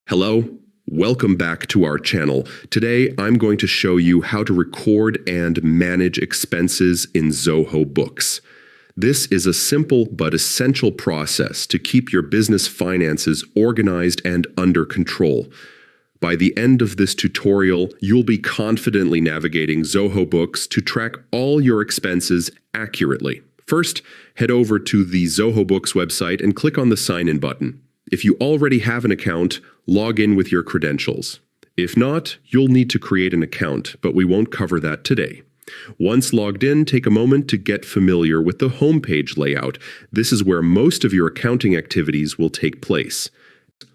Hello, welcome back to our channel. Today, I'm going to show you how to record and manage expenses in Zoho Books. This is a simple but essential process to keep your business finances organized and under control. By the end of this tutorial, you'll be confidently navigating Zoho Books to track all your expenses accurately. First, head over to the Zoho Books website and click on the Sign In button. If you already have an account, log in with your credentials. If not, you'll need to create an account, but we won't cover that today. Once logged in, take a moment to get familiar with the homepage layout. This is where most of your accounting activities will take place.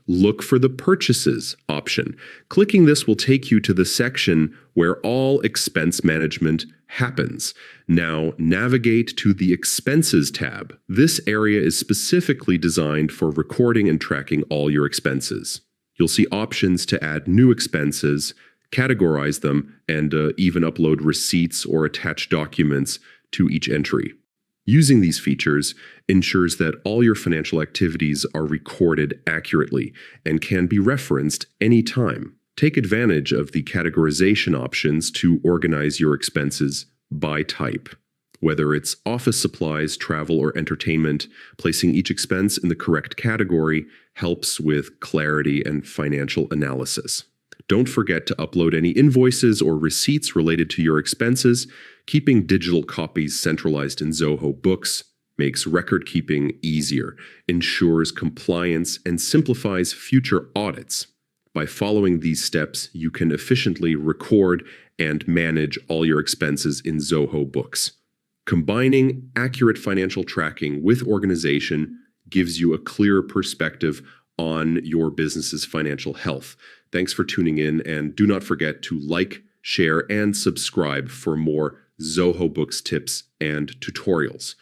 Look for the Purchases option. Clicking this will take you to the section where all expense management happens. Now navigate to the Expenses tab. This area is specifically designed for recording and tracking all your expenses. You'll see options to add new expenses, categorize them, and even upload receipts or attach documents to each entry. Using these features ensures that all your financial activities are recorded accurately and can be referenced anytime. Take advantage of the categorization options to organize your expenses by type. Whether it's office supplies, travel, or entertainment, placing each expense in the correct category helps with clarity and financial analysis. Don't forget to upload any invoices or receipts related to your expenses. Keeping digital copies centralized in Zoho Books makes record keeping easier, ensures compliance, and simplifies future audits. By following these steps, you can efficiently record and manage all your expenses in Zoho Books. Combining accurate financial tracking with organization gives you a clearer perspective on your business's financial health. Thanks for tuning in, and do not forget to like, share, and subscribe for more Zoho Books tips and tutorials.